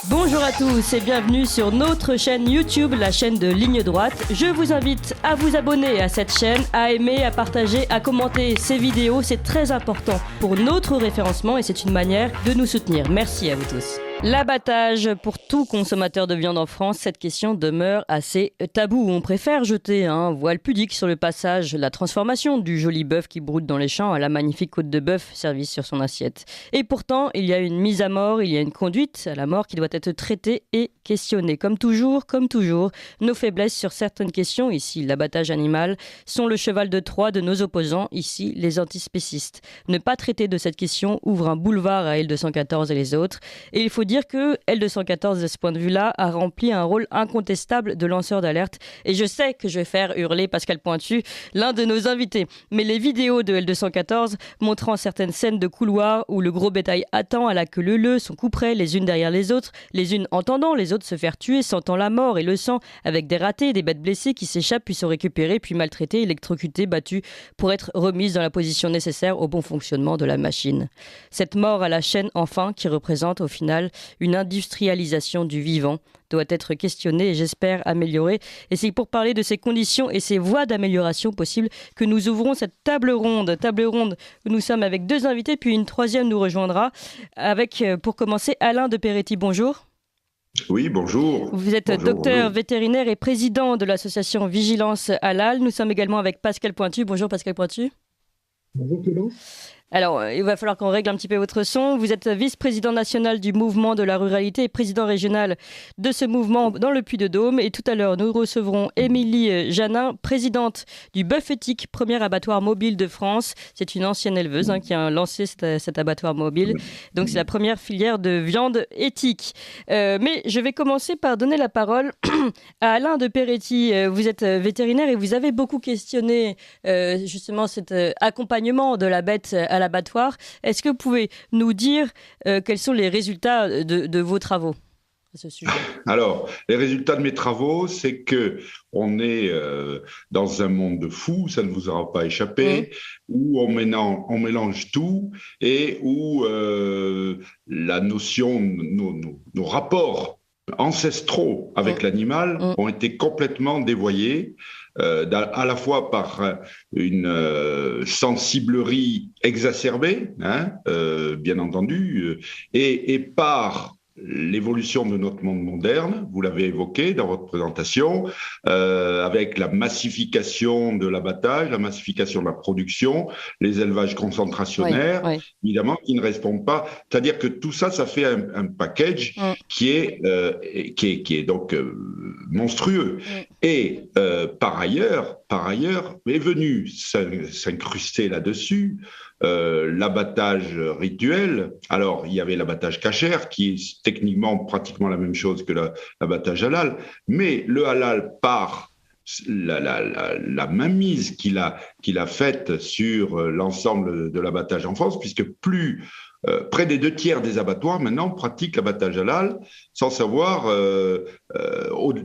Bonjour à tous et bienvenue sur notre chaîne YouTube, la chaîne de Ligne Droite. Je vous invite à vous abonner à cette chaîne, à aimer, à partager, à commenter ces vidéos. C'est très important pour notre référencement et c'est une manière de nous soutenir. Merci à vous tous. L'abattage pour tout consommateur de viande en France, cette question demeure assez taboue. On préfère jeter un voile pudique sur le passage, la transformation du joli bœuf qui broute dans les champs à la magnifique côte de bœuf servie sur son assiette. Et pourtant, il y a une mise à mort, il y a une conduite à la mort qui doit être traitée et questionnée. Comme toujours, nos faiblesses sur certaines questions, ici l'abattage animal, sont le cheval de Troie de nos opposants, ici les antispécistes. Ne pas traiter de cette question ouvre un boulevard à L214 et les autres. Et il faut dire que L214, de ce point de vue-là, a rempli un rôle incontestable de lanceur d'alerte. Et je sais que je vais faire hurler Pascal Pointu, l'un de nos invités. Mais les vidéos de L214 montrant certaines scènes de couloir où le gros bétail attend à la queue leu-leu, sont couperets les unes derrière les autres, les unes entendant les autres se faire tuer, sentant la mort et le sang, avec des ratés, des bêtes blessées qui s'échappent puis sont récupérées, puis maltraitées, électrocutées, battues, pour être remises dans la position nécessaire au bon fonctionnement de la machine. Cette mort à la chaîne, enfin, qui représente au final une industrialisation du vivant, doit être questionnée et j'espère améliorée. Et c'est pour parler de ces conditions et ces voies d'amélioration possibles que nous ouvrons cette table ronde où nous sommes avec deux invités, puis une troisième nous rejoindra, avec, pour commencer, Alain de Peretti. Bonjour. Oui, bonjour. Vous êtes docteur vétérinaire et président de l'association Vigilance Halal. Nous sommes également avec Pascal Pointu. Bonjour Pascal Pointu. Bonjour Clément. Alors, il va falloir qu'on règle un petit peu votre son. Vous êtes vice-président national du mouvement de la ruralité et président régional de ce mouvement dans le Puy-de-Dôme. Et tout à l'heure, nous recevrons Émilie Janin, présidente du Bœuf Éthique, premier abattoir mobile de France. C'est une ancienne éleveuse qui a lancé cet abattoir mobile. Donc, c'est la première filière de viande éthique. Mais je vais commencer par donner la parole à Alain de Peretti. Vous êtes vétérinaire et vous avez beaucoup questionné justement cet accompagnement de la bête à l'abattoir. Est-ce que vous pouvez nous dire quels sont les résultats de vos travaux à ce sujet ? Alors, les résultats de mes travaux, c'est qu'on est dans un monde de fous, ça ne vous aura pas échappé, où on mélange tout et où la notion, nos rapports ancestraux avec l'animal ont été complètement dévoyés. À la fois par une sensiblerie exacerbée, bien entendu, et par l'évolution de notre monde moderne, vous l'avez évoqué dans votre présentation, avec la massification de l'abattage, la massification de la production, les élevages concentrationnaires, évidemment, qui ne répondent pas. C'est-à-dire que tout ça, ça fait un package qui est donc monstrueux. Et par ailleurs, est venu s'incruster là-dessus l'abattage rituel. Alors, il y avait l'abattage cachère, qui est techniquement pratiquement la même chose que l'abattage halal, mais le halal, par la mainmise qu'il a faite sur l'ensemble de l'abattage en France, puisque près des 2/3 des abattoirs maintenant pratiquent l'abattage halal, sans savoir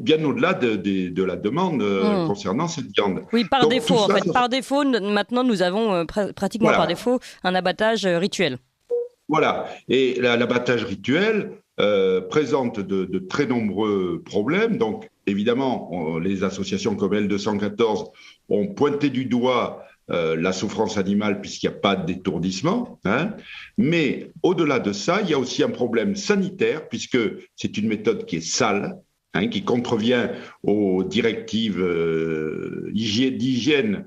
bien au-delà de la demande concernant cette viande. Oui, par défaut, en fait. Par défaut, maintenant, nous avons pratiquement par défaut un abattage rituel. Voilà. Et l'abattage rituel présente de très nombreux problèmes. Donc, évidemment, les associations comme L214 ont pointé du doigt la souffrance animale puisqu'il n'y a pas d'étourdissement. Mais au-delà de ça, il y a aussi un problème sanitaire puisque c'est une méthode qui est sale, qui contrevient aux directives d'hygiène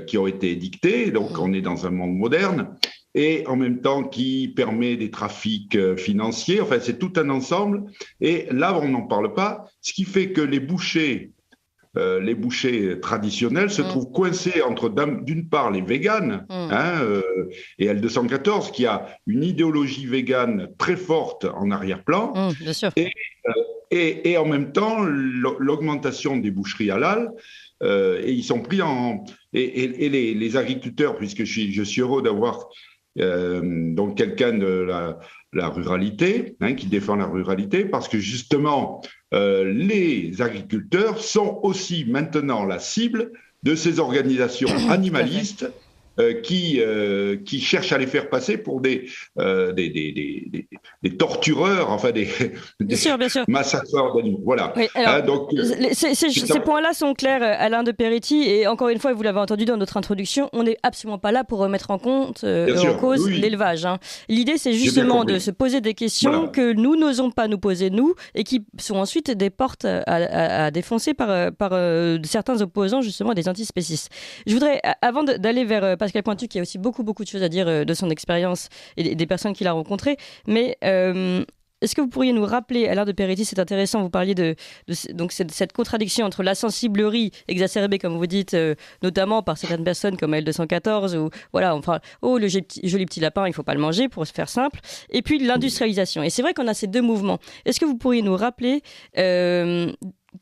qui ont été édictées. Donc, on est dans un monde moderne. Et en même temps qui permet des trafics financiers. Enfin, c'est tout un ensemble. Et là, on n'en parle pas. Ce qui fait que les bouchers traditionnels se trouvent coincés entre, d'une part, les véganes et L214, qui a une idéologie végane très forte en arrière-plan. Bien sûr. Et en même temps, l'augmentation des boucheries halal. Et ils sont pris en... Et les agriculteurs, puisque je suis heureux d'avoir... donc quelqu'un de la ruralité, qui défend la ruralité, parce que justement, les agriculteurs sont aussi maintenant la cible de ces organisations animalistes qui cherchent à les faire passer pour des tortureurs, enfin Bien sûr, bien sûr. massacreurs d'animaux. Voilà. Oui, alors, Donc, ces points-là sont clairs, Alain de Peretti, et encore une fois, vous l'avez entendu dans notre introduction, on n'est absolument pas là pour remettre en cause l'élevage. Hein. L'idée, c'est justement de se poser des questions que nous n'osons pas nous poser, nous, et qui sont ensuite des portes à défoncer par certains opposants, justement, des antispécistes. Je voudrais, avant d'aller vers Pascal Pointu, qui a aussi beaucoup de choses à dire de son expérience et des personnes qu'il a rencontrées, mais est-ce que vous pourriez nous rappeler, Alain de Peretti, c'est intéressant, vous parliez donc cette contradiction entre la sensiblerie exacerbée, comme vous dites, notamment par certaines personnes comme L214, ou voilà, enfin, oh, le joli petit lapin, il ne faut pas le manger, pour se faire simple, et puis l'industrialisation. Et c'est vrai qu'on a ces deux mouvements. Est-ce que vous pourriez nous rappeler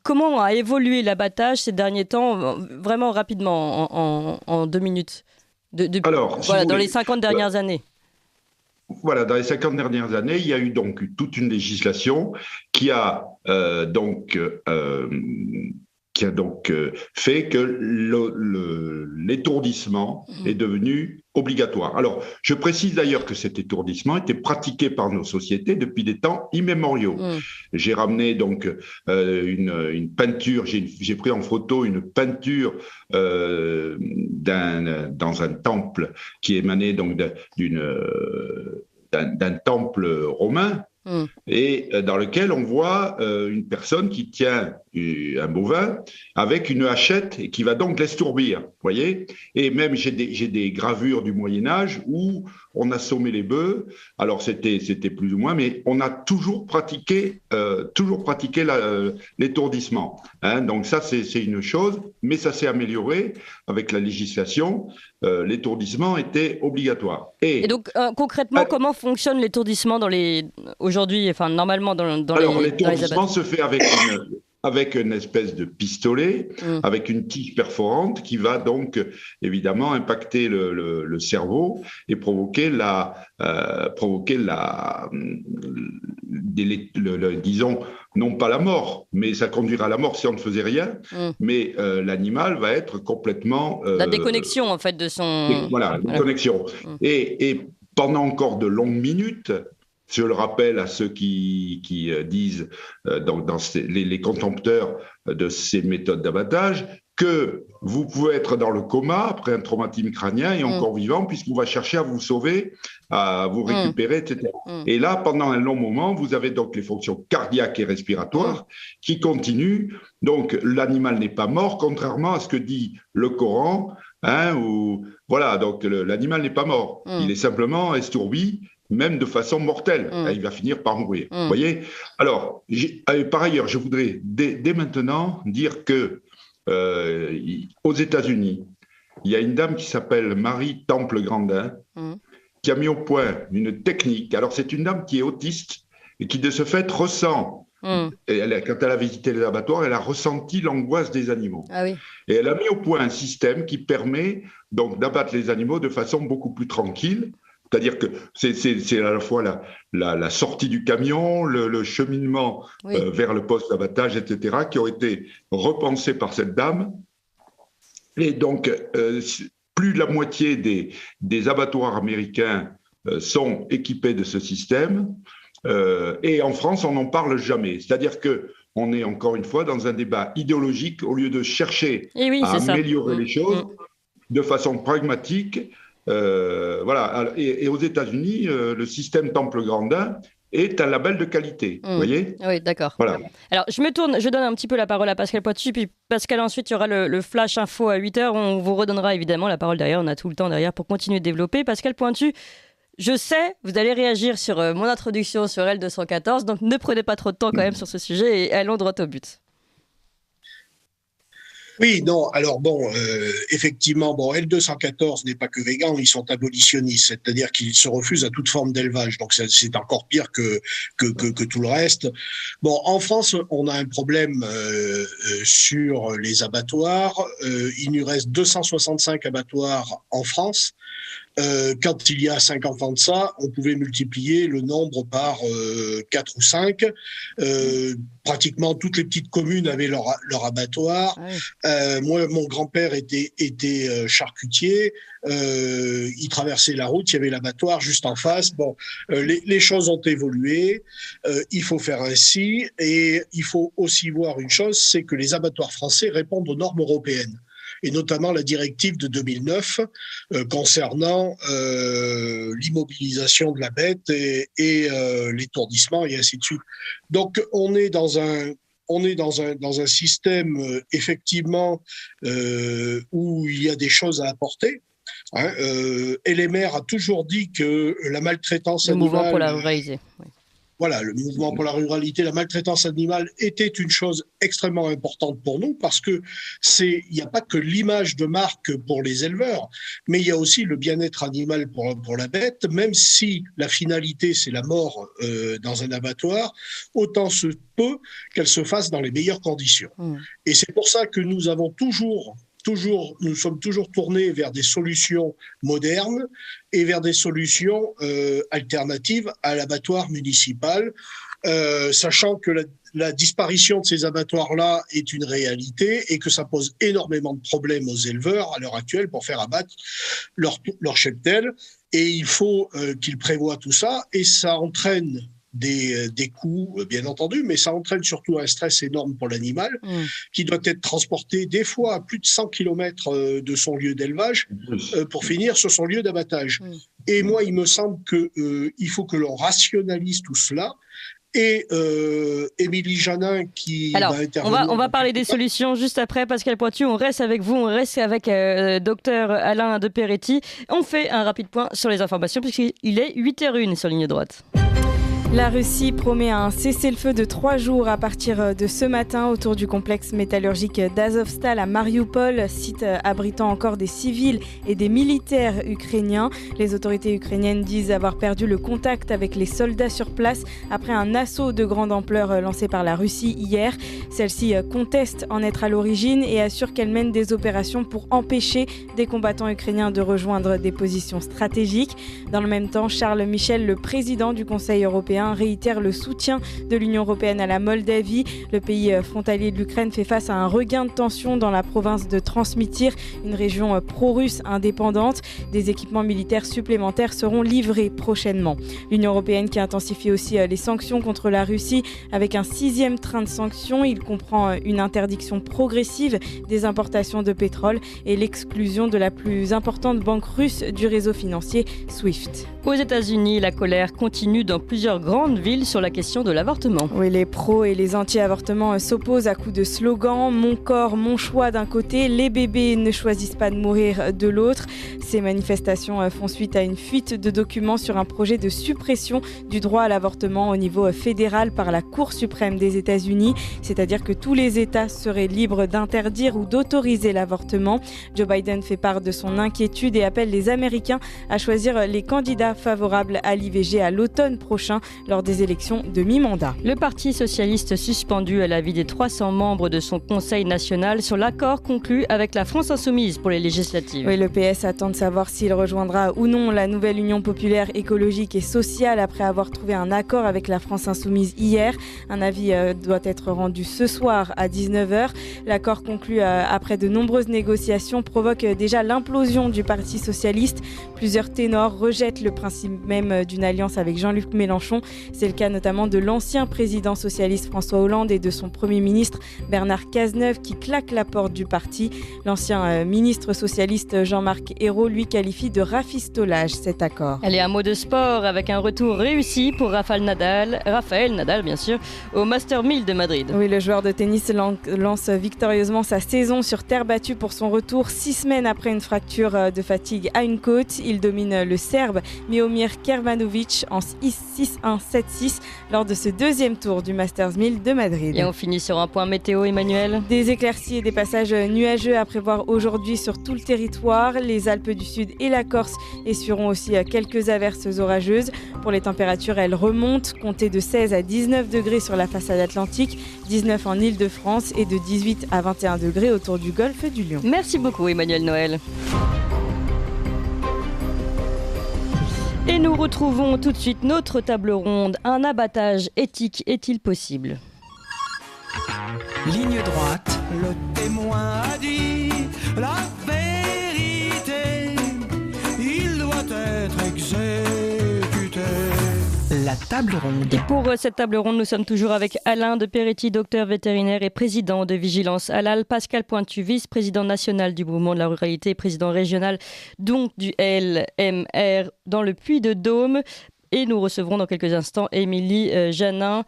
comment a évolué l'abattage ces derniers temps, vraiment rapidement, en 2 minutes, dans les 50 dernières années? Voilà, dans les 50 dernières années, il y a eu donc toute une législation qui a fait que l'étourdissement est devenu obligatoire. Alors, je précise d'ailleurs que cet étourdissement était pratiqué par nos sociétés depuis des temps immémoriaux. J'ai ramené donc une peinture, j'ai pris en photo une peinture dans un temple qui émanait donc d'un temple romain. Et dans lequel on voit une personne qui tient un bovin avec une hachette et qui va donc l'estourbir, voyez. Et même j'ai des gravures du Moyen-Âge où on assommait les bœufs. Alors c'était plus ou moins, mais on a toujours pratiqué l'étourdissement. Hein. Donc ça c'est une chose, mais ça s'est amélioré avec la législation. L'étourdissement était obligatoire. Et donc concrètement, comment fonctionne l'étourdissement aujourd'hui, enfin normalement dans alors, les l'étourdissement se fait avec une espèce de pistolet, avec une tige perforante qui va donc évidemment impacter le cerveau et provoquer disons, non pas la mort, mais ça conduira à la mort si on ne faisait rien, mais l'animal va être complètement... la déconnexion en fait de son... Voilà, déconnexion. Et pendant encore de longues minutes... Je le rappelle à ceux qui disent, les contempteurs de ces méthodes d'abattage, que vous pouvez être dans le coma après un traumatisme crânien et encore vivant, puisqu'on va chercher à vous sauver, à vous récupérer, etc. Et là, pendant un long moment, vous avez donc les fonctions cardiaques et respiratoires qui continuent. Donc, l'animal n'est pas mort, contrairement à ce que dit le Coran. Voilà, donc l'animal n'est pas mort. Il est simplement estourbi, même de façon mortelle. Il va finir par mourir. Vous voyez ? Alors, par ailleurs, je voudrais dès maintenant dire que aux États-Unis, il y a une dame qui s'appelle Marie Temple-Grandin qui a mis au point une technique. Alors, c'est une dame qui est autiste et qui, de ce fait, ressent. Quand elle a visité les abattoirs, elle a ressenti l'angoisse des animaux. Ah oui. Et elle a mis au point un système qui permet donc d'abattre les animaux de façon beaucoup plus tranquille. C'est-à-dire que c'est à la fois la sortie du camion, le cheminement vers le poste d'abattage, etc., qui ont été repensés par cette dame. Et donc, plus de la moitié des abattoirs américains sont équipés de ce système. Et en France, on n'en parle jamais. C'est-à-dire qu'on est encore une fois dans un débat idéologique au lieu de chercher à améliorer les choses de façon pragmatique. Voilà. Et aux États-Unis, le système Temple-Grandin est un label de qualité. Vous voyez ? Oui, d'accord. Voilà. Alors, je donne un petit peu la parole à Pascal Pointu, puis Pascal, ensuite, il y aura le flash info à 8h. On vous redonnera évidemment la parole derrière. On a tout le temps derrière pour continuer de développer. Pascal Pointu, je sais, vous allez réagir sur mon introduction sur L214, donc ne prenez pas trop de temps quand même sur ce sujet et allons droit au but. Oui, non, alors bon, effectivement, L214 n'est pas que végan, ils sont abolitionnistes, c'est-à-dire qu'ils se refusent à toute forme d'élevage, donc c'est encore pire que tout le reste. Bon, en France, on a un problème sur les abattoirs, il nous reste 265 abattoirs en France, Quand il y a 50 ans de ça, on pouvait multiplier le nombre par 4 ou 5. Pratiquement toutes les petites communes avaient leur abattoir. Moi, mon grand-père était charcutier. Il traversait la route, il y avait l'abattoir juste en face. Bon, les choses ont évolué. Il faut faire ainsi. Et il faut aussi voir une chose, c'est que les abattoirs français répondent aux normes européennes, et notamment la directive de 2009 concernant l'immobilisation de la bête et l'étourdissement et ainsi de suite. Donc on est dans un système effectivement où il y a des choses à apporter. LMR a toujours dit que la maltraitance animale... Le mouvement pour la ruralité. Oui. Voilà, le mouvement pour la ruralité, la maltraitance animale était une chose extrêmement importante pour nous parce que il n'y a pas que l'image de marque pour les éleveurs, mais il y a aussi le bien-être animal pour la bête. Même si la finalité c'est la mort dans un abattoir, autant se peut qu'elle se fasse dans les meilleures conditions. Et c'est pour ça que nous avons nous sommes toujours tournés vers des solutions modernes et vers des solutions alternatives à l'abattoir municipal, sachant que la disparition de ces abattoirs-là est une réalité et que ça pose énormément de problèmes aux éleveurs à l'heure actuelle pour faire abattre leur cheptel. Et il faut qu'ils prévoient tout ça, et ça entraîne des coûts, bien entendu, mais ça entraîne surtout un stress énorme pour l'animal qui doit être transporté des fois à plus de 100 km de son lieu d'élevage pour finir sur son lieu d'abattage. Et moi, il me semble qu'il faut que l'on rationalise tout cela. Et Émilie Janin qui va intervenir. On va parler des solutions juste après. Pascal Pointu, on reste avec vous, on reste avec docteur Alain de Peretti. On fait un rapide point sur les informations puisqu'il est 8h01 sur Ligne Droite. La Russie promet un cessez-le-feu de 3 jours à partir de ce matin autour du complexe métallurgique d'Azovstal à Mariupol, site abritant encore des civils et des militaires ukrainiens. Les autorités ukrainiennes disent avoir perdu le contact avec les soldats sur place après un assaut de grande ampleur lancé par la Russie hier. Celle-ci conteste en être à l'origine et assure qu'elle mène des opérations pour empêcher des combattants ukrainiens de rejoindre des positions stratégiques. Dans le même temps, Charles Michel, le président du Conseil européen, réitère le soutien de l'Union européenne à la Moldavie. Le pays frontalier de l'Ukraine fait face à un regain de tension dans la province de Transmitir, une région pro-russe indépendante. Des équipements militaires supplémentaires seront livrés prochainement. L'Union européenne qui intensifie aussi les sanctions contre la Russie avec un 6e train de sanctions. Il comprend une interdiction progressive des importations de pétrole et l'exclusion de la plus importante banque russe du réseau financier SWIFT. Aux États-Unis, la colère continue dans plusieurs grandes villes sur la question de l'avortement. Oui, les pros et les anti-avortements s'opposent à coups de slogans. Mon corps, mon choix d'un côté, les bébés ne choisissent pas de mourir de l'autre. Ces manifestations font suite à une fuite de documents sur un projet de suppression du droit à l'avortement au niveau fédéral par la Cour suprême des États-Unis. C'est-à-dire que tous les États seraient libres d'interdire ou d'autoriser l'avortement. Joe Biden fait part de son inquiétude et appelle les Américains à choisir les candidats favorables à l'IVG à l'automne prochain lors des élections de mi-mandat. Le Parti socialiste suspendu à l'avis des 300 membres de son Conseil national sur l'accord conclu avec la France insoumise pour les législatives. Oui, le PS attend de savoir s'il rejoindra ou non la nouvelle Union populaire écologique et sociale après avoir trouvé un accord avec la France insoumise hier. Un avis doit être rendu ce soir à 19h. L'accord conclu après de nombreuses négociations provoque déjà l'implosion du Parti socialiste. Plusieurs ténors rejettent le principe même d'une alliance avec Jean-Luc Mélenchon. C'est le cas notamment de l'ancien président socialiste François Hollande et de son Premier ministre Bernard Cazeneuve qui claquent la porte du parti. L'ancien ministre socialiste Jean-Marc Ayrault lui qualifie de rafistolage cet accord. Allez, un mot de sport avec un retour réussi pour Raphaël Nadal bien sûr, au Master 1000 de Madrid. Oui, le joueur de tennis lance victorieusement sa saison sur terre battue pour son retour 6 semaines après une fracture de fatigue à une côte. Il domine le Serbe Miomir Kermanovic en 6-1, 7-6 lors de ce deuxième tour du Masters 1000 de Madrid. Et on finit sur un point météo, Emmanuel. Des éclaircies et des passages nuageux à prévoir aujourd'hui sur tout le territoire. Les Alpes du Sud et la Corse essuieront aussi quelques averses orageuses. Pour les températures, elles remontent, comptez de 16 à 19 degrés sur la façade atlantique, 19 en Île-de-France et de 18 à 21 degrés autour du golfe du Lion. Merci beaucoup, Emmanuel Noël. Et nous retrouvons tout de suite notre table ronde. Un abattage éthique est-il possible ? Ligne droite, le témoin a dit la vérité, il doit être exécuté. La table ronde. Et pour cette table ronde, nous sommes toujours avec Alain de Peretti, docteur vétérinaire et président de Vigilance Halal, Pascal Pointu, vice-président national du mouvement de la ruralité et président régional donc du LMR dans le Puy-de-Dôme. Et nous recevrons dans quelques instants Émilie Janin,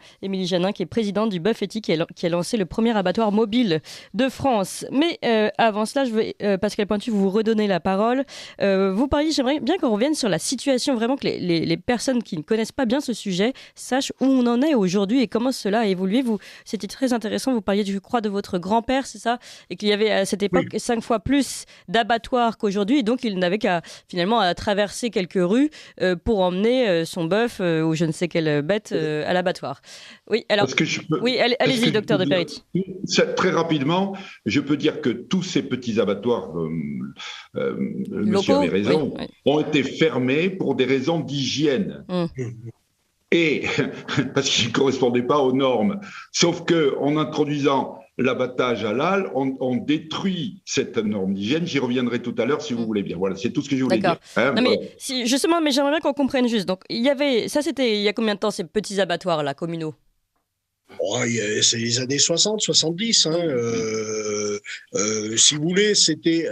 qui est présidente du Bœuf Éthique, qui a lancé le premier abattoir mobile de France. Mais avant cela, je veux, Pascal Pointu, vous redonner la parole. Vous parliez, j'aimerais bien qu'on revienne sur la situation, vraiment que les personnes qui ne connaissent pas bien ce sujet sachent où on en est aujourd'hui et comment cela a évolué. C'était très intéressant, vous parliez, je crois, de votre grand-père, c'est ça ? Et qu'il y avait à cette époque 5 fois plus d'abattoirs qu'aujourd'hui, et donc il n'avait qu'à finalement à traverser quelques rues pour emmener son bœuf ou je ne sais quelle bête à l'abattoir. Oui, alors. Oui, allez-y, docteur de Peretti. Très rapidement, je peux dire que tous ces petits abattoirs, monsieur avait raison, ont été fermés pour des raisons d'hygiène. Et parce qu'ils ne correspondaient pas aux normes. Sauf qu'en introduisant l'abattage halal, on détruit cette norme d'hygiène. J'y reviendrai tout à l'heure si vous voulez bien. Voilà, c'est tout ce que je voulais dire. Non, justement, mais j'aimerais bien qu'on comprenne juste. Donc, c'était il y a combien de temps ces petits abattoirs là, communaux ? C'est les années 60, 70. Si vous voulez, c'était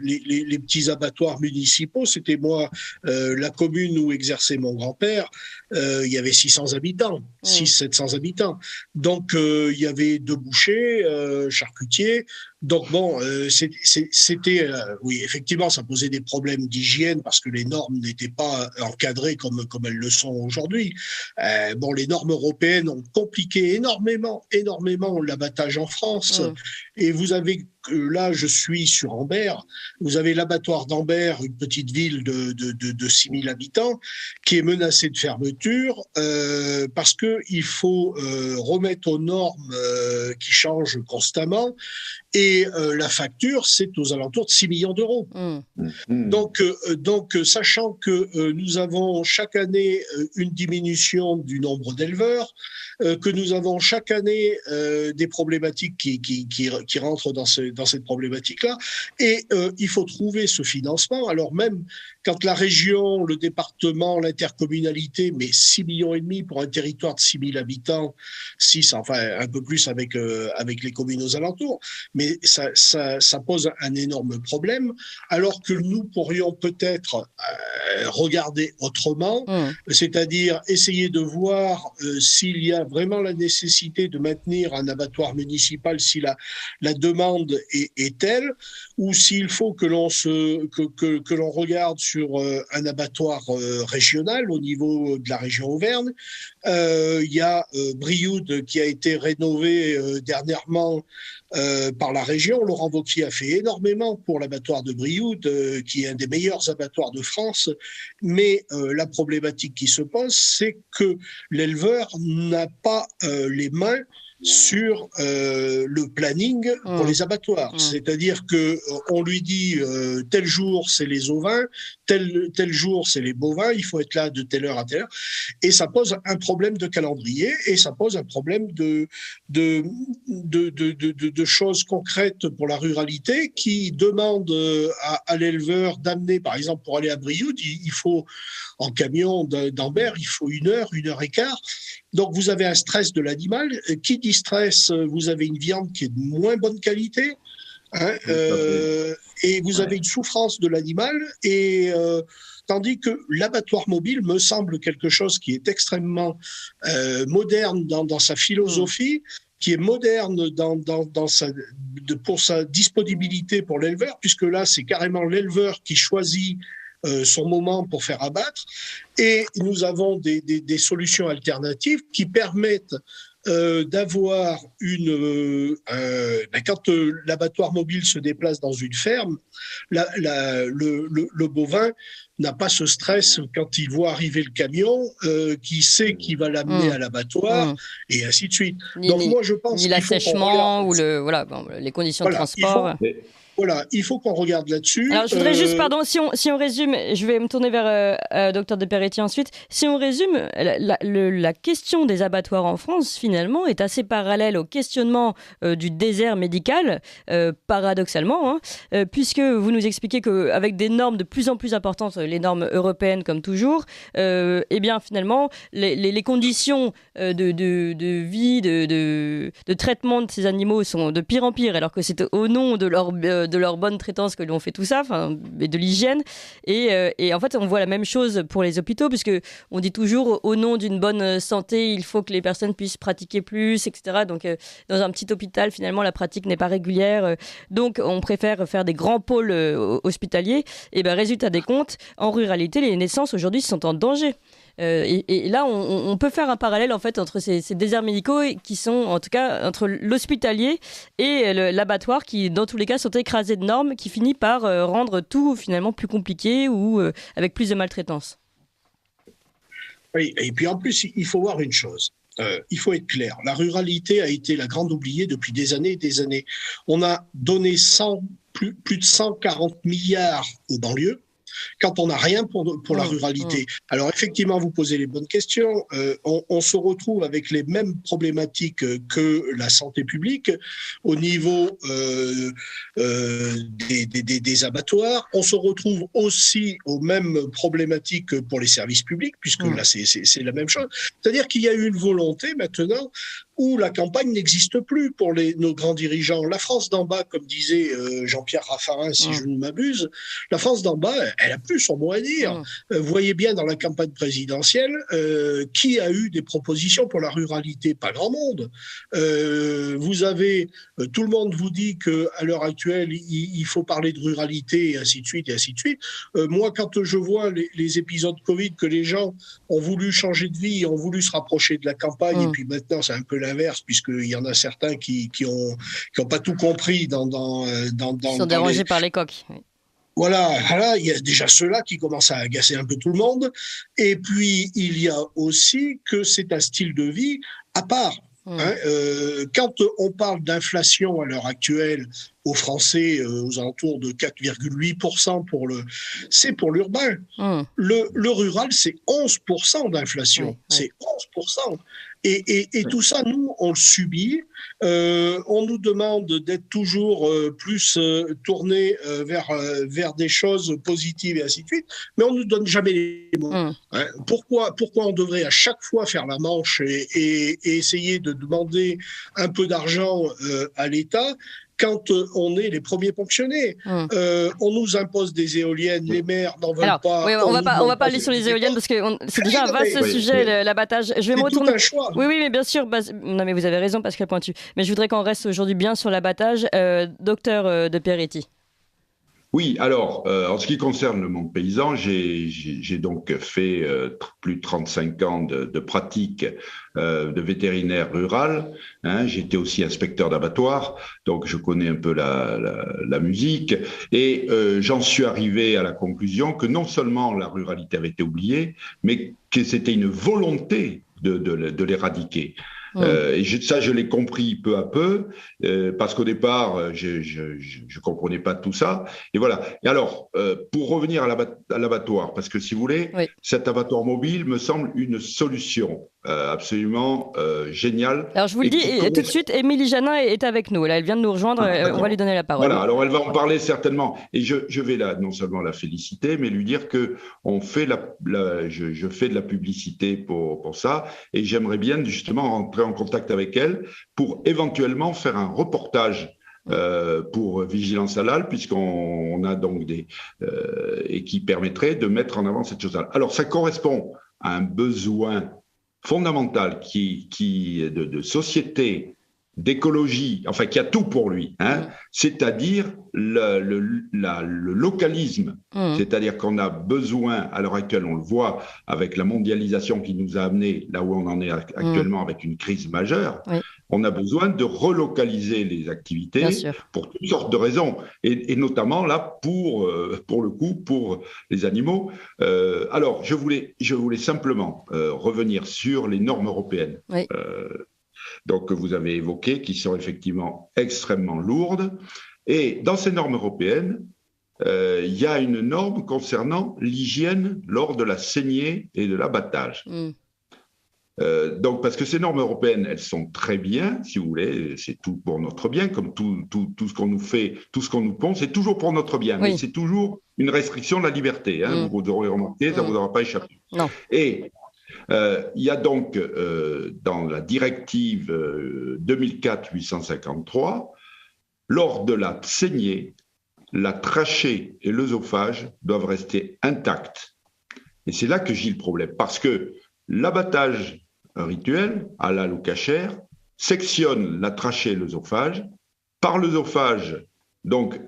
les petits abattoirs municipaux. C'était moi, la commune où exerçait mon grand-père. Il y avait 600 habitants, 600-700 habitants. Donc, il y avait 2 bouchers, charcutiers. Donc bon, c'était oui, effectivement, ça posait des problèmes d'hygiène parce que les normes n'étaient pas encadrées comme elles le sont aujourd'hui. Les normes européennes ont compliqué énormément l'abattage en France. Et vous avez là, je suis sur Ambert. Vous avez l'abattoir d'Ambert, une petite ville de 6000 habitants, qui est menacée de fermeture parce que il faut remettre aux normes qui changent constamment. Et la facture, c'est aux alentours de 6 millions d'euros. Donc, sachant que nous avons chaque année une diminution du nombre d'éleveurs, que nous avons chaque année des problématiques qui rentrent dans cette problématique-là, et il faut trouver ce financement. Alors même quand la région, le département, l'intercommunalité met 6,5 millions pour un territoire de 6 000 habitants, 6, enfin un peu plus avec les communes aux alentours, mais ça pose un énorme problème, alors que nous pourrions peut-être regarder autrement, c'est-à-dire essayer de voir s'il y a vraiment la nécessité de maintenir un abattoir municipal, si la demande est telle, ou s'il faut que l'on regarde sur un abattoir régional au niveau de la région Auvergne. Il y a Brioude qui a été rénové dernièrement par la région. Laurent Wauquiez a fait énormément pour l'abattoir de Brioude, qui est un des meilleurs abattoirs de France. Mais la problématique qui se pose, c'est que l'éleveur n'a pas les mains sur le planning pour les abattoirs. C'est-à-dire que on lui dit tel jour c'est les ovins, tel jour c'est les bovins, il faut être là de telle heure à telle heure, et ça pose un problème de calendrier, et ça pose un problème de choses concrètes pour la ruralité qui demande à l'éleveur d'amener, par exemple pour aller à Brioude, il faut en camion d'Ambert, il faut 1 heure, 1 heure et quart. Donc vous avez un stress de l'animal. Qui dit stress, vous avez une viande qui est de moins bonne qualité, et vous avez une souffrance de l'animal, et tandis que l'abattoir mobile me semble quelque chose qui est extrêmement moderne dans sa philosophie, qui est moderne pour sa disponibilité pour l'éleveur, puisque là c'est carrément l'éleveur qui choisit son moment pour faire abattre, et nous avons des solutions alternatives qui permettent d'avoir quand l'abattoir mobile se déplace dans une ferme, le bovin n'a pas ce stress quand il voit arriver le camion, qui sait qu'il va l'amener à l'abattoir, et ainsi de suite. Donc moi je pense ni l'assèchement ou les conditions de transport. Voilà, il faut qu'on regarde là-dessus. Alors, je voudrais juste, pardon, si on résume, je vais me tourner vers Dr de Peretti ensuite. Si on résume, la question des abattoirs en France, finalement, est assez parallèle au questionnement du désert médical, paradoxalement, puisque vous nous expliquez qu'avec des normes de plus en plus importantes, les normes européennes comme toujours, eh bien, finalement, les conditions de vie, de traitement de ces animaux sont de pire en pire, alors que c'est au nom de leur bonne traitance que l'on fait tout ça, et de l'hygiène. Et en fait, on voit la même chose pour les hôpitaux, puisque on dit toujours, au nom d'une bonne santé, il faut que les personnes puissent pratiquer plus, etc. Donc, dans un petit hôpital, finalement, la pratique n'est pas régulière. Donc, on préfère faire des grands pôles hospitaliers. Et ben, résultat des comptes, en ruralité, les naissances aujourd'hui sont en danger. Et là, on peut faire un parallèle en fait entre ces déserts médicaux qui sont, en tout cas, entre l'hospitalier et l'abattoir qui, dans tous les cas, sont écrasés de normes qui finit par rendre tout finalement plus compliqué ou avec plus de maltraitance. Oui, et puis en plus, il faut voir une chose. Il faut être clair. La ruralité a été la grande oubliée depuis des années et des années. On a donné plus de 140 milliards aux banlieues, quand on n'a rien pour la ruralité. Alors effectivement, vous posez les bonnes questions. On se retrouve avec les mêmes problématiques que la santé publique au niveau des abattoirs. On se retrouve aussi aux mêmes problématiques pour les services publics, puisque là, c'est la même chose. C'est-à-dire qu'il y a eu une volonté maintenant où la campagne n'existe plus pour nos grands dirigeants. La France d'en bas, comme disait Jean-Pierre Raffarin, si je ne m'abuse, la France d'en bas, elle a plus son mot à dire. Vous voyez bien dans la campagne présidentielle, qui a eu des propositions pour la ruralité? Pas grand monde. Vous avez, tout le monde vous dit qu'à l'heure actuelle, il faut parler de ruralité, et ainsi de suite, et ainsi de suite. Moi, quand je vois les épisodes Covid, que les gens ont voulu changer de vie, ont voulu se rapprocher de la campagne, et puis maintenant, c'est un peu l'inverse, puisqu'il y en a certains qui ont pas tout compris Ils sont dérangés par les coques. Oui. Voilà, il y a déjà ceux-là qui commencent à agacer un peu tout le monde. Et puis, il y a aussi que c'est un style de vie à part. Quand on parle d'inflation à l'heure actuelle aux Français aux alentours de 4,8% c'est pour l'urbain. Le rural, c'est 11% d'inflation. C'est 11%. Et tout ça, nous, on le subit. On nous demande d'être toujours plus tournés vers des choses positives et ainsi de suite, mais on ne nous donne jamais les mots. Pourquoi on devrait à chaque fois faire la manche et essayer de demander un peu d'argent à l'État quand on est les premiers ponctionnés? On nous impose des éoliennes, les maires n'en veulent pas. Oui, on va pas aller sur les éoliennes parce que c'est déjà un vaste sujet, l'abattage. Je vais me retourner. Tout un choix. Oui, mais bien sûr. Non, mais vous avez raison, Pascal Pointu. Mais je voudrais qu'on reste aujourd'hui bien sur l'abattage. Docteur de Peretti. Oui, alors, en ce qui concerne le monde paysan, j'ai donc fait plus de 35 ans de pratique de vétérinaire rural. J'étais aussi inspecteur d'abattoir, donc je connais un peu la musique. Et j'en suis arrivé à la conclusion que non seulement la ruralité avait été oubliée, mais que c'était une volonté de l'éradiquer. Et ça, je l'ai compris peu à peu, parce qu'au départ, je comprenais pas tout ça. Et voilà. Et alors, pour revenir à l'abattoir, parce que si vous voulez, cet abattoir mobile me semble une solution absolument géniale. Alors, je vous le dis tout de suite, Émilie Janin est avec nous. Là, elle vient de nous rejoindre. On va lui donner la parole. Voilà. Alors, elle va en parler certainement. Et je vais non seulement la féliciter, mais lui dire que je fais de la publicité pour ça. Et j'aimerais bien justement rentrer en contact avec elle pour éventuellement faire un reportage pour Vigilance Halal, puisqu'on a donc et qui permettrait de mettre en avant cette chose-là. Alors, ça correspond à un besoin fondamental de société, d'écologie, enfin qui a tout pour lui, c'est-à-dire le localisme, c'est-à-dire qu'on a besoin, à l'heure actuelle, on le voit avec la mondialisation qui nous a amené là où on en est actuellement avec une crise majeure, on a besoin de relocaliser les activités pour toutes sortes de raisons, et notamment là pour le coup pour les animaux. Alors je voulais simplement revenir sur les normes européennes. donc, que vous avez évoquées, qui sont effectivement extrêmement lourdes. Et dans ces normes européennes, il y a une norme concernant l'hygiène lors de la saignée et de l'abattage. Donc, parce que ces normes européennes, elles sont très bien, si vous voulez, c'est tout pour notre bien, comme tout ce qu'on nous fait, tout ce qu'on nous pond, c'est toujours pour notre bien, mais c'est toujours une restriction de la liberté. Vous aurez remarqué, ça ne vous aura pas échappé. Non. Et il y a donc, dans la directive 2004-853, lors de la saignée, la trachée et l'œsophage doivent rester intacts. Et c'est là que j'ai le problème, parce que l'abattage rituel, halal ou kasher, sectionne la trachée et l'œsophage. Par l'œsophage, donc,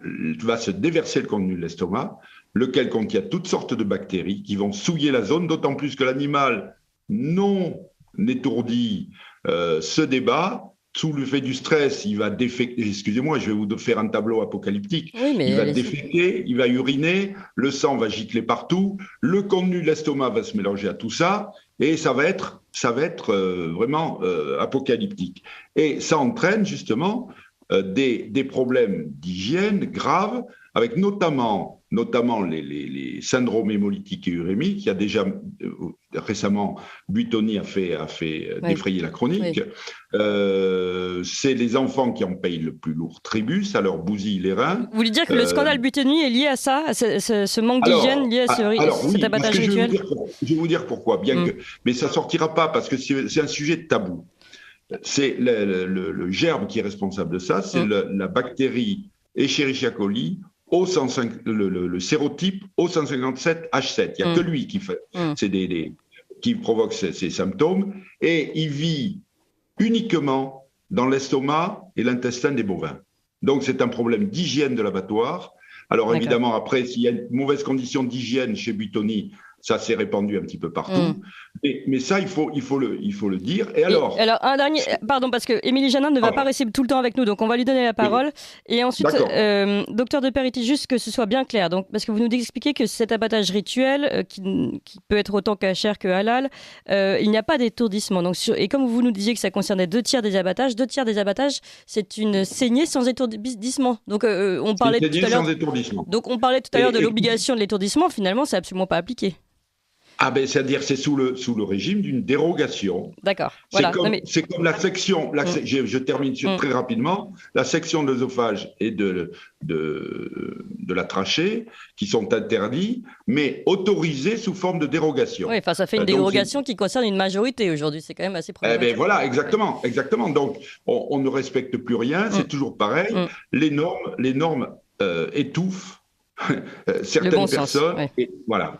va se déverser le contenu de l'estomac, lequel contient toutes sortes de bactéries qui vont souiller la zone, d'autant plus que l'animal non étourdi se débat. Sous l'effet du stress, il va déféquer. Excusez-moi, je vais vous faire un tableau apocalyptique. Oui, mais il va déféquer, il va uriner, le sang va gicler partout, le contenu de l'estomac va se mélanger à tout ça, et ça va être vraiment apocalyptique. Et ça entraîne justement des problèmes d'hygiène graves, avec notamment les syndromes hémolytiques et urémiques. Il y a déjà récemment, Buitoni a fait défrayer la chronique. C'est les enfants qui en payent le plus lourd tribut, ça leur bousille les reins. Vous voulez dire que le scandale Buitoni est lié à ça, à ce manque d'hygiène lié à cet abattage rituel? Je vais vous dire pourquoi, mais ça ne sortira pas parce que c'est un sujet de tabou. C'est le germe qui est responsable de ça, c'est la bactérie Escherichia coli, le sérotype O157H7. Il n'y a que lui qui fait, qui provoque ces symptômes, et il vit uniquement dans l'estomac et l'intestin des bovins. Donc c'est un problème d'hygiène de l'abattoir. Alors évidemment, après, s'il y a une mauvaise condition d'hygiène chez Buitoni, ça s'est répandu un petit peu partout. Mais ça, il faut le dire. Et alors, un dernier, pardon, parce que Émilie Janin ne va pas rester tout le temps avec nous, donc on va lui donner la parole. Oui. Et ensuite, docteur de Peretti, juste que ce soit bien clair, donc, parce que vous nous expliquez que cet abattage rituel, qui peut être autant kasher que halal, il n'y a pas d'étourdissement. Donc, et comme vous nous disiez que ça concernait 2/3 des abattages, c'est une saignée sans étourdissement. Donc, on parlait tout à l'heure. Donc, on parlait tout à l'heure de l'obligation de l'étourdissement. Finalement, c'est absolument pas appliqué. Ah ben, c'est-à-dire c'est sous le régime d'une dérogation. D'accord. C'est comme la section, je termine très rapidement, la section de l'œsophage et de la trachée, qui sont interdits, mais autorisés sous forme de dérogation. Oui, ça fait une dérogation qui concerne une majorité aujourd'hui, c'est quand même assez problématique. Voilà, exactement. Donc, on ne respecte plus rien, c'est toujours pareil. Les normes étouffent certaines personnes. Et voilà.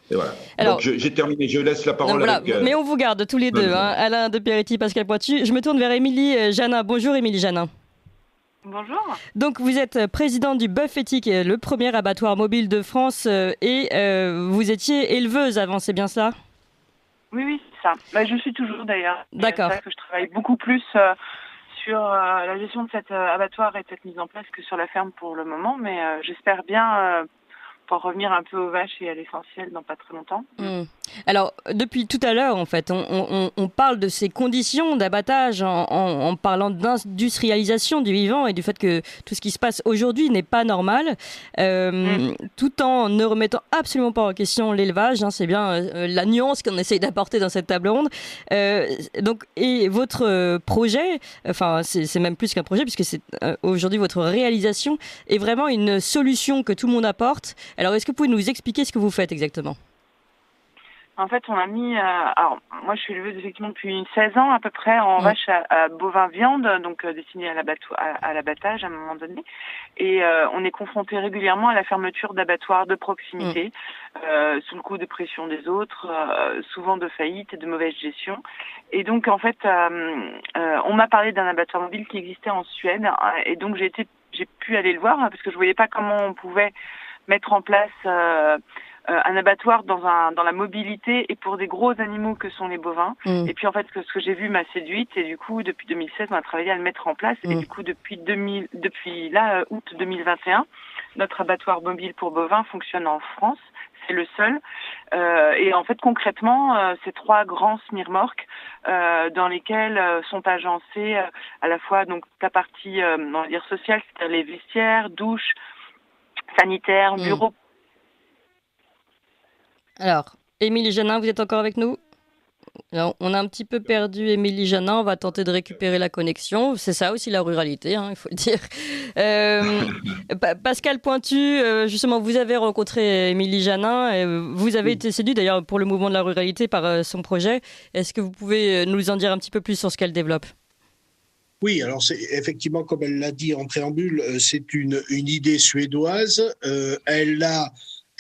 Alors, donc j'ai terminé, je laisse la parole mais on vous garde tous les deux, Alain de Peretti, Pascal Pointu. Je me tourne vers Émilie Janin. Bonjour Émilie Janin. Bonjour. Donc vous êtes présidente du Bœuf Éthique, le premier abattoir mobile de France, et vous étiez éleveuse avant, c'est bien ça? Oui, c'est ça. Je suis toujours d'ailleurs. D'accord. C'est vrai que je travaille beaucoup plus sur la gestion de cet abattoir et de cette mise en place que sur la ferme pour le moment, mais j'espère bien pour revenir un peu aux vaches et à l'essentiel dans pas très longtemps. Alors, depuis tout à l'heure, en fait, on parle de ces conditions d'abattage en parlant d'industrialisation du vivant et du fait que tout ce qui se passe aujourd'hui n'est pas normal, tout en ne remettant absolument pas en question l'élevage. C'est bien la nuance qu'on essaye d'apporter dans cette table ronde. Et votre projet, enfin, c'est même plus qu'un projet, puisque c'est aujourd'hui votre réalisation, est vraiment une solution que tout le monde apporte. Alors, est-ce que vous pouvez nous expliquer ce que vous faites exactement ? En fait, on a mis... alors, moi, je suis éleveuse effectivement depuis 16 ans à peu près en vache à bovin viande, donc destinée à l'abattage à un moment donné. Et on est confronté régulièrement à la fermeture d'abattoirs de proximité, sous le coup de pression des autres, souvent de faillite et de mauvaise gestion. Et donc, en fait, on m'a parlé d'un abattoir mobile qui existait en Suède. Et donc, j'ai pu aller le voir parce que je voyais pas comment on pouvait mettre en place un abattoir dans la mobilité et pour des gros animaux que sont les bovins. Et puis en fait, ce que j'ai vu m'a séduite et du coup, depuis 2016, on a travaillé à le mettre en place. Et du coup, depuis août 2021, notre abattoir mobile pour bovins fonctionne en France. c'est le seul. Et en fait, concrètement, c'est 3 grands SMIRMORC dans lesquels sont agencés à la fois donc la partie on va dire sociale, c'est-à-dire les vestiaires, douches, sanitaires, bureaux. Alors, Émilie Janin, vous êtes encore avec nous ? Alors, on a un petit peu perdu Émilie Janin, on va tenter de récupérer la connexion. C'est ça aussi la ruralité, il faut le dire. Pascal Pointu, justement, vous avez rencontré Émilie Janin, et vous avez été séduit d'ailleurs pour le mouvement de la ruralité par son projet. Est-ce que vous pouvez nous en dire un petit peu plus sur ce qu'elle développe ? Oui, alors c'est effectivement, comme elle l'a dit en préambule, c'est une idée suédoise. Elle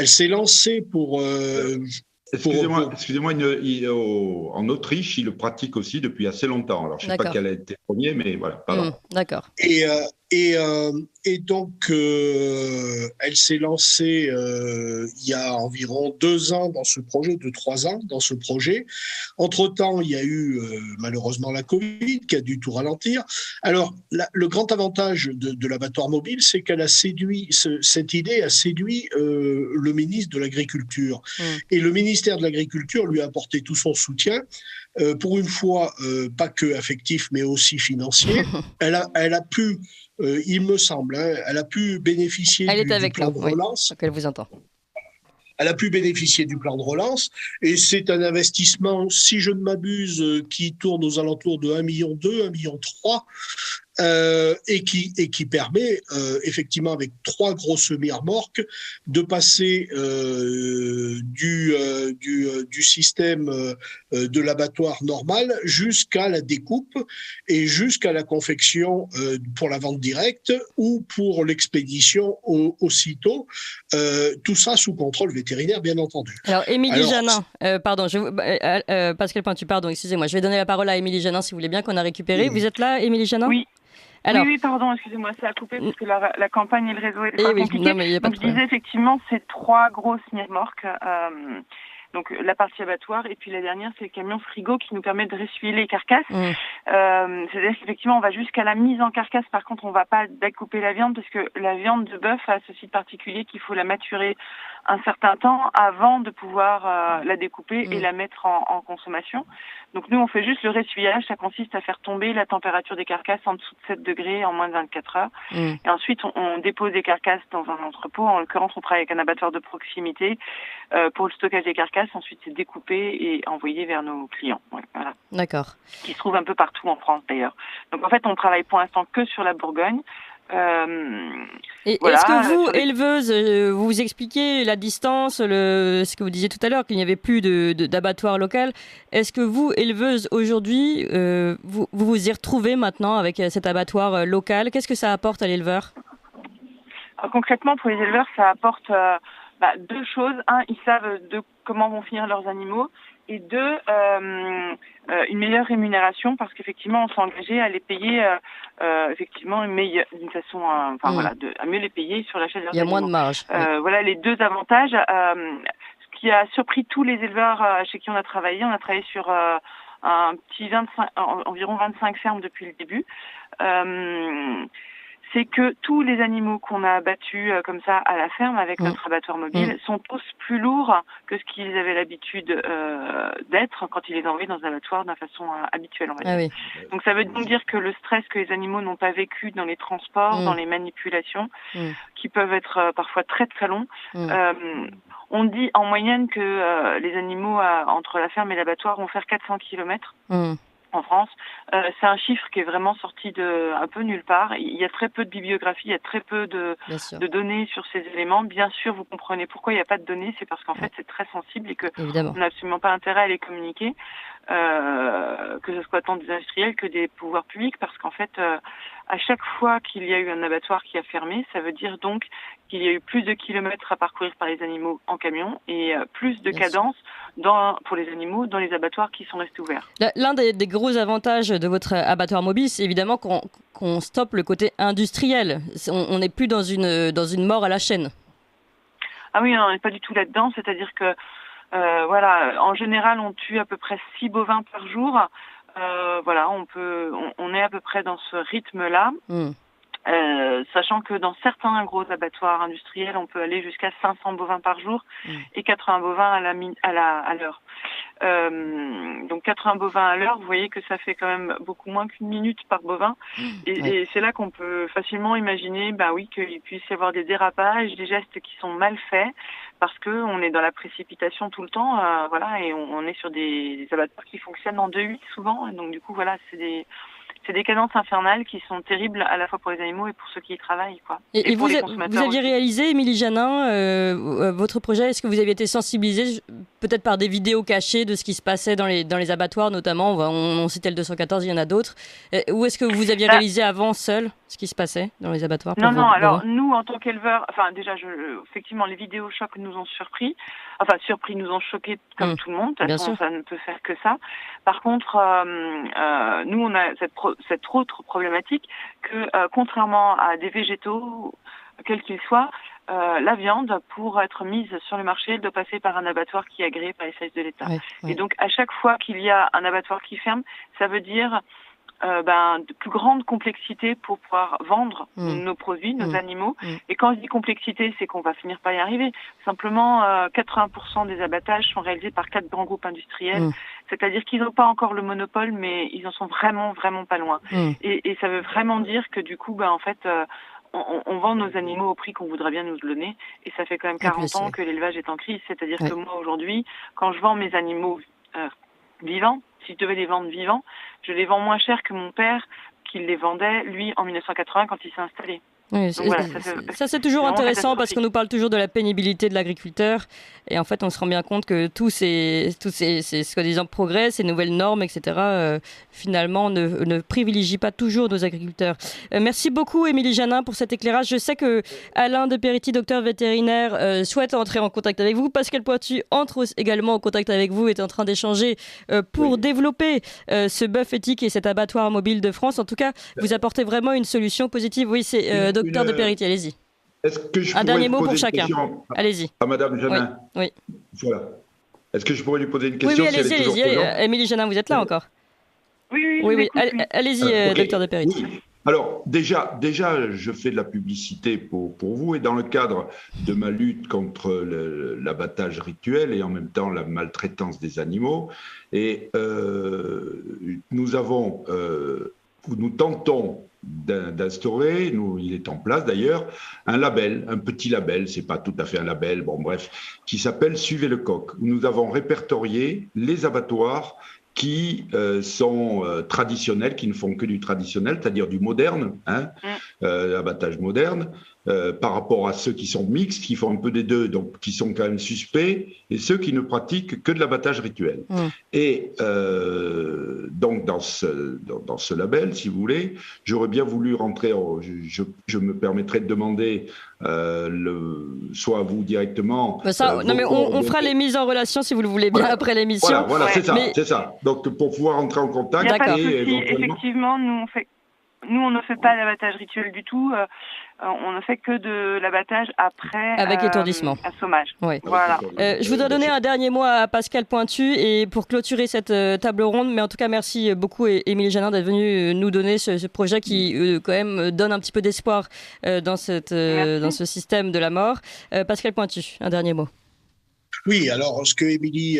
s'est lancée pour... Excusez-moi, en Autriche, ils le pratiquent aussi depuis assez longtemps. Alors, je ne sais pas quel a été le premier, mais voilà, pardon. D'accord. Et donc, elle s'est lancée il y a environ 2 ans dans ce projet, 2-3 ans dans ce projet. Entre-temps, il y a eu malheureusement la Covid qui a dû tout ralentir. Alors, le grand avantage de l'abattoir mobile, c'est qu'elle a séduit, cette idée a séduit le ministre de l'Agriculture. Et le ministère de l'Agriculture lui a apporté tout son soutien. Pour une fois, pas que affectif, mais aussi financier. Elle a pu, il me semble, elle a pu bénéficier du plan de relance. Donc elle vous entend. Elle a pu bénéficier du plan de relance et c'est un investissement, si je ne m'abuse, qui tourne aux alentours de 1,2 million, 1,3 million et qui permet effectivement avec 3 grosses semi-remorques de passer du système de l'abattoir normal jusqu'à la découpe et jusqu'à la confection pour la vente directe ou pour l'expédition aussitôt, tout ça sous contrôle vétérinaire bien entendu. Alors Émilie Janin, pardon, Pascal Pointu, pardon, excusez-moi, je vais donner la parole à Émilie Janin si vous voulez bien qu'on a récupéré. Vous êtes là, Émilie Janin ? Oui. Alors, oui, pardon, excusez-moi, ça a coupé parce que la campagne et le réseau étaient pas compliqués. Non, mais y a pas de problème. Je disais effectivement, c'est 3 grosses remorques. Donc la partie abattoir et puis la dernière c'est le camion frigo qui nous permet de ressuyer les carcasses. C'est-à-dire qu'effectivement on va jusqu'à la mise en carcasse. Par contre on va pas découper la viande parce que la viande de bœuf a ce site particulier qu'il faut la maturer un certain temps avant de pouvoir la découper et la mettre en consommation. Donc nous on fait juste le ressuyage, ça consiste à faire tomber la température des carcasses en dessous de 7 degrés en moins de 24 heures. Et ensuite on dépose des carcasses dans un entrepôt. En l'occurrence on travaille avec un abattoir de proximité pour le stockage des carcasses. Ensuite, c'est découpé et envoyé vers nos clients. Ouais, voilà. D'accord. Qui se trouvent un peu partout en France d'ailleurs. Donc en fait, on travaille pour l'instant que sur la Bourgogne. Et voilà, est-ce que vous, éleveuse, vous expliquez la distance, ce que vous disiez tout à l'heure, qu'il n'y avait plus d'abattoir local. Est-ce que vous, éleveuse, aujourd'hui, vous y retrouvez maintenant avec cet abattoir local ? Qu'est-ce que ça apporte à l'éleveur ? Alors, concrètement, pour les éleveurs, ça apporte 2 choses. 1, ils savent de comment vont finir leurs animaux. Et 2, une meilleure rémunération parce qu'effectivement, on s'est engagé à les payer effectivement d'une façon, à mieux les payer sur l'achat de leurs animaux. Il y a moins de marge. Voilà les 2 avantages. Ce qui a surpris tous les éleveurs chez qui on a travaillé sur un petit environ 25 fermes depuis le début. C'est que tous les animaux qu'on a abattus comme ça à la ferme avec notre abattoir mobile sont tous plus lourds que ce qu'ils avaient l'habitude d'être quand ils les envoyaient dans un abattoir d'une façon habituelle, on va dire. Oui. Donc ça veut donc dire que le stress que les animaux n'ont pas vécu dans les transports, dans les manipulations, qui peuvent être parfois très très longs, on dit en moyenne que les animaux entre la ferme et l'abattoir vont faire 400 km. En France, c'est un chiffre qui est vraiment sorti de un peu nulle part. Il y a très peu de bibliographie, il y a très peu de données sur ces éléments. Bien sûr, vous comprenez pourquoi il n'y a pas de données, c'est parce qu'en fait c'est très sensible et que on n'a absolument pas intérêt à les communiquer, que ce soit tant des industriels que des pouvoirs publics, parce qu'en fait, à chaque fois qu'il y a eu un abattoir qui a fermé, ça veut dire donc qu'il y a eu plus de kilomètres à parcourir par les animaux en camion et plus de cadence pour les animaux dans les abattoirs qui sont restés ouverts. L'un des gros avantages de votre abattoir mobile, c'est évidemment qu'on stoppe le côté industriel. On n'est plus dans une mort à la chaîne. Ah oui, on n'est pas du tout là-dedans. C'est-à-dire que, en général, on tue à peu près 6 bovins par jour. On est à peu près dans ce rythme-là. Sachant que dans certains gros abattoirs industriels, on peut aller jusqu'à 500 bovins par jour et 80 bovins à l'heure. Donc 80 bovins à l'heure, vous voyez que ça fait quand même beaucoup moins qu'une minute par bovin. Et c'est là qu'on peut facilement imaginer, qu'il puisse y avoir des dérapages, des gestes qui sont mal faits, parce que on est dans la précipitation tout le temps, et on est sur des abattoirs qui fonctionnent en 2/8 souvent. Et donc du coup, c'est des cadences infernales qui sont terribles à la fois pour les animaux et pour ceux qui y travaillent, quoi. Et pour vous, les consommateurs vous aviez aussi. réalisé, Émilie Janin, votre projet, est-ce que vous aviez été sensibilisée peut-être par des vidéos cachées de ce qui se passait dans les abattoirs notamment, on citait le 214, il y en a d'autres, ou est-ce que vous aviez réalisé avant seul ce qui se passait dans les abattoirs? Alors nous, en tant qu'éleveurs, déjà, effectivement, les vidéos chocs nous ont surpris, nous ont choqués comme tout le monde, de toute façon, ça ne peut faire que ça. Par contre, nous, on a cette autre problématique que, contrairement à des végétaux, quels qu'ils soient, la viande, pour être mise sur le marché, elle doit passer par un abattoir qui est agréé par les services de l'État. Et donc, à chaque fois qu'il y a un abattoir qui ferme, ça veut dire de plus grande complexité pour pouvoir vendre nos produits, nos animaux. Et quand je dis complexité, c'est qu'on va finir par y arriver. Simplement, 80% des abattages sont réalisés par 4 grands groupes industriels. C'est-à-dire qu'ils n'ont pas encore le monopole, mais ils en sont vraiment, vraiment pas loin. Et ça veut vraiment dire que du coup, on vend nos animaux au prix qu'on voudrait bien nous donner. Et ça fait quand même 40 ans que l'élevage est en crise. C'est-à-dire que moi, aujourd'hui, quand je vends mes animaux vivants, si je devais les vendre vivants, je les vends moins cher que mon père qui les vendait, lui, en 1980 quand il s'est installé. Oui, ça c'est toujours intéressant parce qu'on nous parle toujours de la pénibilité de l'agriculteur et en fait on se rend bien compte que tous ces soi-disant progrès, ces nouvelles normes, etc. Finalement ne privilégient pas toujours nos agriculteurs. Merci beaucoup Émilie Janin pour cet éclairage. Je sais que Alain de Peretti, docteur vétérinaire, souhaite entrer en contact avec vous. Pascal Pointu entre également en contact avec vous, est en train d'échanger pour développer ce bœuf éthique et cet abattoir mobile de France. En tout cas, vous apportez vraiment une solution positive. Oui, c'est docteur de Peretti, allez-y. Est-ce que je un dernier mot poser pour une chacun. Allez-y. À Madame Janin. Oui. Voilà. Est-ce que je pourrais lui poser une question? Oui, allez-y. Émilie Janin, vous êtes là encore? Oui. Allez-y, docteur de Peretti. Oui. Alors, déjà, je fais de la publicité pour vous et dans le cadre de ma lutte contre l'abattage rituel et en même temps la maltraitance des animaux. Et nous tentons d'instaurer, il est en place d'ailleurs, un label, un petit label, c'est pas tout à fait un label, qui s'appelle Suivez le coq, où nous avons répertorié les abattoirs qui sont traditionnels, qui ne font que du traditionnel, c'est-à-dire du moderne, l'abattage moderne, par rapport à ceux qui sont mixtes, qui font un peu des deux, donc qui sont quand même suspects, et ceux qui ne pratiquent que de l'abattage rituel. Et donc dans ce label, si vous voulez, j'aurais bien voulu rentrer, je me permettrai de demander soit à vous directement. Mais on fera les mises en relation si vous le voulez bien après l'émission. Voilà, c'est ça. Donc pour pouvoir entrer en contact. Il n'y a pas de souci. Effectivement, nous, on ne fait pas l'abattage rituel du tout. On ne fait que de l'abattage après avec étourdissement. Assommage. Oui. Voilà. Je voudrais donner un dernier mot à Pascal Pointu et pour clôturer cette table ronde. Mais en tout cas, merci beaucoup Émilie Janin d'être venue nous donner ce projet qui quand même donne un petit peu d'espoir dans ce système de la mort. Pascal Pointu, un dernier mot. Oui, alors ce que Émilie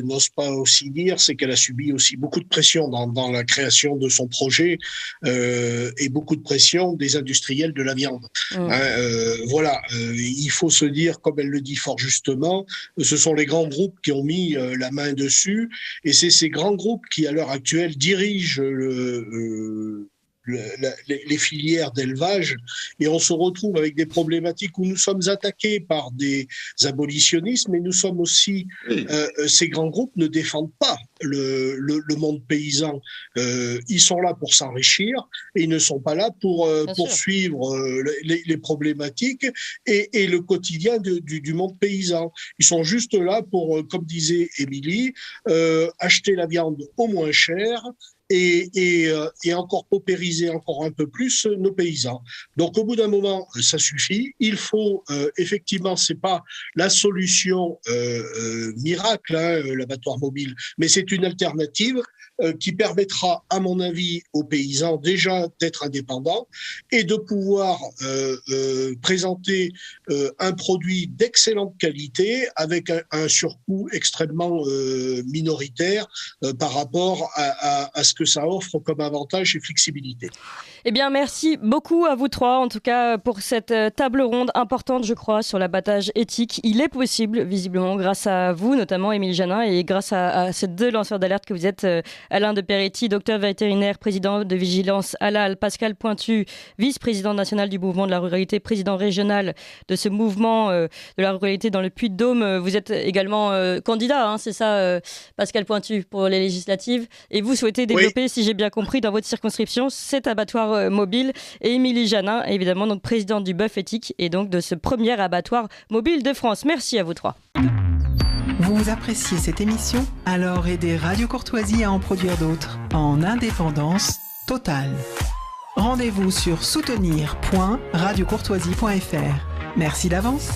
n'ose pas aussi dire, c'est qu'elle a subi aussi beaucoup de pression dans la création de son projet et beaucoup de pression des industriels de la viande. Il faut se dire, comme elle le dit fort justement, ce sont les grands groupes qui ont mis la main dessus et c'est ces grands groupes qui, à l'heure actuelle, dirigent les filières d'élevage et on se retrouve avec des problématiques où nous sommes attaqués par des abolitionnistes, mais nous sommes aussi ces grands groupes ne défendent pas le monde paysan. Ils sont là pour s'enrichir et ils ne sont pas là pour poursuivre les problématiques et le quotidien du monde paysan. Ils sont juste là pour, comme disait Émilie, acheter la viande au moins cher et encore paupériser encore un peu plus nos paysans. Donc au bout d'un moment, ça suffit. Il faut effectivement, c'est pas la solution miracle, l'abattoir mobile, mais c'est une alternative qui permettra, à mon avis, aux paysans déjà d'être indépendants et de pouvoir présenter un produit d'excellente qualité avec un surcoût extrêmement minoritaire par rapport à ce que ça offre comme avantage et flexibilité. Eh bien, merci beaucoup à vous trois, en tout cas, pour cette table ronde importante, je crois, sur l'abattage éthique. Il est possible, visiblement, grâce à vous, notamment Émilie Janin, et grâce à ces deux lanceurs d'alerte que vous êtes, Alain de Peretti, docteur vétérinaire, président de Vigilance Halal, Pascal Pointu, vice-président national du mouvement de la ruralité, président régional de ce mouvement de la ruralité dans le Puy-de-Dôme. Vous êtes également candidat, hein, c'est ça, Pascal Pointu, pour les législatives. Et vous souhaitez développer, si j'ai bien compris, dans votre circonscription, cet abattoir mobile. Et Émilie Janin, évidemment, donc présidente du Bœuf Éthique et donc de ce premier abattoir mobile de France. Merci à vous trois. Vous appréciez cette émission? Alors aidez Radio Courtoisie à en produire d'autres en indépendance totale. Rendez-vous sur soutenir.radiocourtoisie.fr. Merci d'avance.